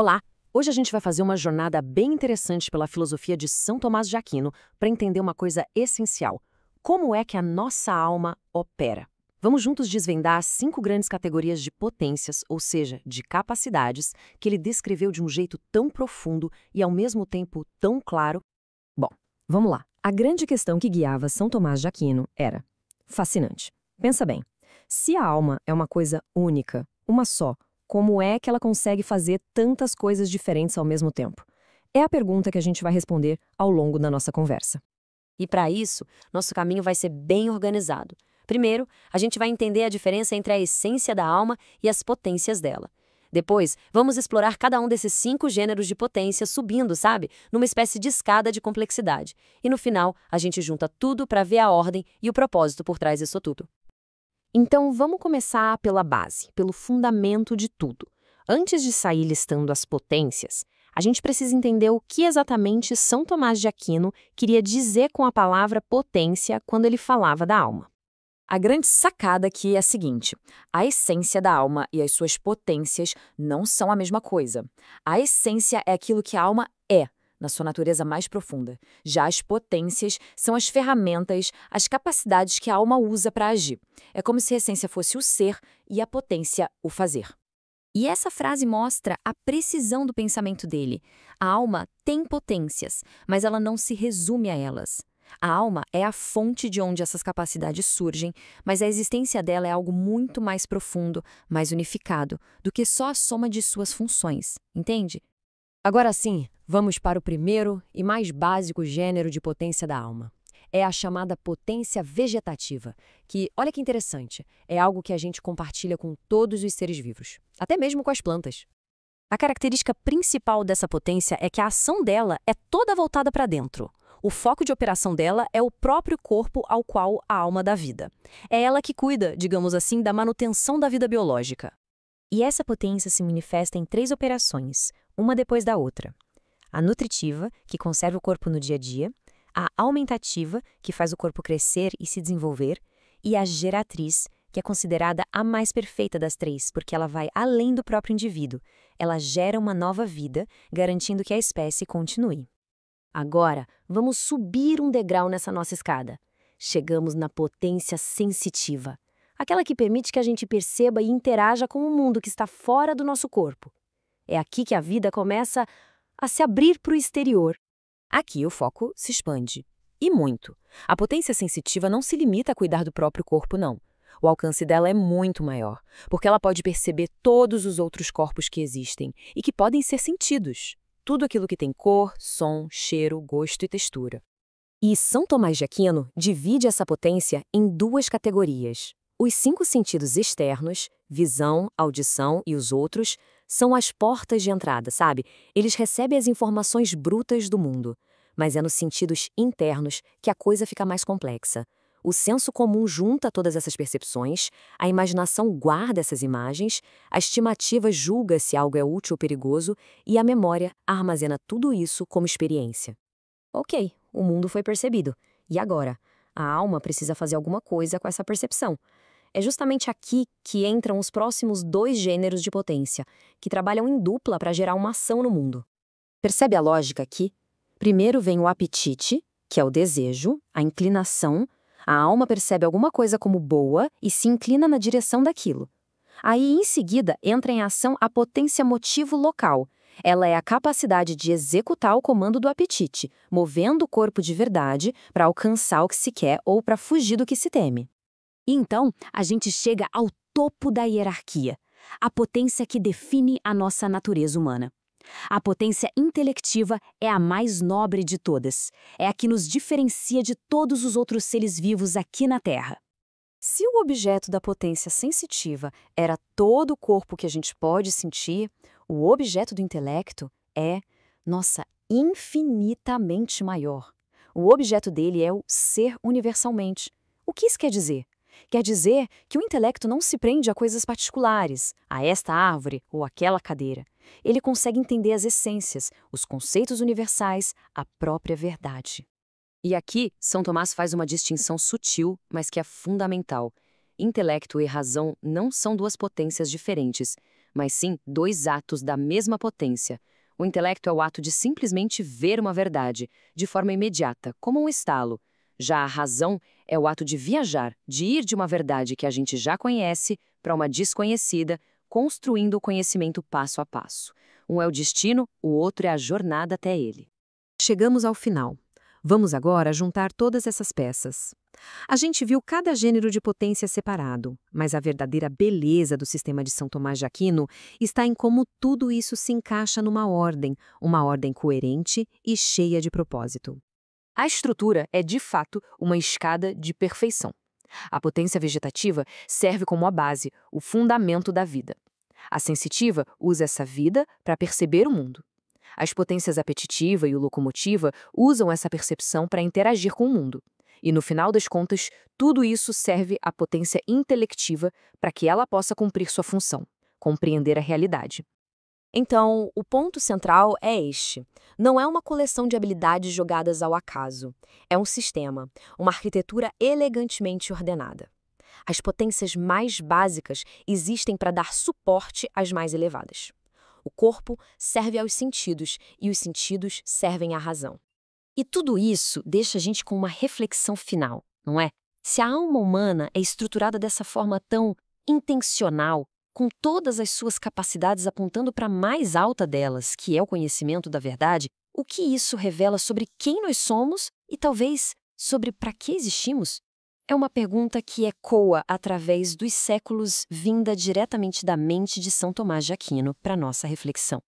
Olá! Hoje a gente vai fazer uma jornada bem interessante pela filosofia de São Tomás de Aquino para entender uma coisa essencial: como é que a nossa alma opera. Vamos juntos desvendar as 5 grandes categorias de potências, ou seja, de capacidades, que ele descreveu de um jeito tão profundo e ao mesmo tempo tão claro. Bom, vamos lá. A grande questão que guiava São Tomás de Aquino era fascinante. Pensa bem, se a alma é uma coisa única, uma só, como é que ela consegue fazer tantas coisas diferentes ao mesmo tempo? É a pergunta que a gente vai responder ao longo da nossa conversa. E para isso, nosso caminho vai ser bem organizado. Primeiro, a gente vai entender a diferença entre a essência da alma e as potências dela. Depois, vamos explorar cada um desses 5 gêneros de potência subindo, sabe? Numa espécie de escada de complexidade. E no final, a gente junta tudo para ver a ordem e o propósito por trás disso tudo. Então, vamos começar pela base, pelo fundamento de tudo. Antes de sair listando as potências, a gente precisa entender o que exatamente São Tomás de Aquino queria dizer com a palavra potência quando ele falava da alma. A grande sacada aqui é a seguinte: a essência da alma e as suas potências não são a mesma coisa. A essência é aquilo que a alma é, na sua natureza mais profunda. Já as potências são as ferramentas, as capacidades que a alma usa para agir. É como se a essência fosse o ser e a potência o fazer. E essa frase mostra a precisão do pensamento dele. A alma tem potências, mas ela não se resume a elas. A alma é a fonte de onde essas capacidades surgem, mas a existência dela é algo muito mais profundo, mais unificado, do que só a soma de suas funções, entende? Agora sim, vamos para o primeiro e mais básico gênero de potência da alma. É a chamada potência vegetativa, que, olha que interessante, é algo que a gente compartilha com todos os seres vivos, até mesmo com as plantas. A característica principal dessa potência é que a ação dela é toda voltada para dentro. O foco de operação dela é o próprio corpo ao qual a alma dá vida. É ela que cuida, digamos assim, da manutenção da vida biológica. E essa potência se manifesta em 3 operações, uma depois da outra. A nutritiva, que conserva o corpo no dia a dia, a aumentativa, que faz o corpo crescer e se desenvolver, e a geratriz, que é considerada a mais perfeita das 3, porque ela vai além do próprio indivíduo. Ela gera uma nova vida, garantindo que a espécie continue. Agora, vamos subir um degrau nessa nossa escada. Chegamos na potência sensitiva, aquela que permite que a gente perceba e interaja com o mundo que está fora do nosso corpo. É aqui que a vida começa a se abrir para o exterior. Aqui o foco se expande. E muito. A potência sensitiva não se limita a cuidar do próprio corpo, não. O alcance dela é muito maior, porque ela pode perceber todos os outros corpos que existem e que podem ser sentidos. Tudo aquilo que tem cor, som, cheiro, gosto e textura. E São Tomás de Aquino divide essa potência em 2 categorias. Os 5 sentidos externos, visão, audição e os outros, são as portas de entrada, sabe? Eles recebem as informações brutas do mundo. Mas é nos sentidos internos que a coisa fica mais complexa. O senso comum junta todas essas percepções, a imaginação guarda essas imagens, a estimativa julga se algo é útil ou perigoso e a memória armazena tudo isso como experiência. Ok, o mundo foi percebido. E agora? A alma precisa fazer alguma coisa com essa percepção. É justamente aqui que entram os próximos 2 gêneros de potência, que trabalham em dupla para gerar uma ação no mundo. Percebe a lógica aqui? Primeiro vem o apetite, que é o desejo, a inclinação. A alma percebe alguma coisa como boa e se inclina na direção daquilo. Aí, em seguida, entra em ação a potência motivo local. Ela é a capacidade de executar o comando do apetite, movendo o corpo de verdade para alcançar o que se quer ou para fugir do que se teme. E então, a gente chega ao topo da hierarquia, a potência que define a nossa natureza humana. A potência intelectiva é a mais nobre de todas. É a que nos diferencia de todos os outros seres vivos aqui na Terra. Se o objeto da potência sensitiva era todo o corpo que a gente pode sentir, o objeto do intelecto é, nossa, infinitamente maior. O objeto dele é o ser universalmente. O que isso quer dizer? Quer dizer que o intelecto não se prende a coisas particulares, a esta árvore ou aquela cadeira. Ele consegue entender as essências, os conceitos universais, a própria verdade. E aqui, São Tomás faz uma distinção sutil, mas que é fundamental. Intelecto e razão não são 2 potências diferentes. mas sim dois atos da mesma potência. O intelecto é o ato de simplesmente ver uma verdade, de forma imediata, como um estalo. Já a razão é o ato de viajar, de ir de uma verdade que a gente já conhece para uma desconhecida, construindo o conhecimento passo a passo. Um é o destino, o outro é a jornada até ele. Chegamos ao final. Vamos agora juntar todas essas peças. A gente viu cada gênero de potência separado, mas a verdadeira beleza do sistema de São Tomás de Aquino está em como tudo isso se encaixa numa uma ordem coerente e cheia de propósito. A estrutura é, de fato, uma escada de perfeição. A potência vegetativa serve como a base, o fundamento da vida. A sensitiva usa essa vida para perceber o mundo. As potências apetitiva e locomotiva usam essa percepção para interagir com o mundo. E, no final das contas, tudo isso serve à potência intelectiva para que ela possa cumprir sua função, compreender a realidade. Então, o ponto central é este. Não é uma coleção de habilidades jogadas ao acaso. É um sistema, uma arquitetura elegantemente ordenada. As potências mais básicas existem para dar suporte às mais elevadas. O corpo serve aos sentidos e os sentidos servem à razão. E tudo isso deixa a gente com uma reflexão final, não é? Se a alma humana é estruturada dessa forma tão intencional, com todas as suas capacidades apontando para a mais alta delas, que é o conhecimento da verdade, o que isso revela sobre quem nós somos e talvez sobre para que existimos? É uma pergunta que ecoa através dos séculos vinda diretamente da mente de São Tomás de Aquino para nossa reflexão.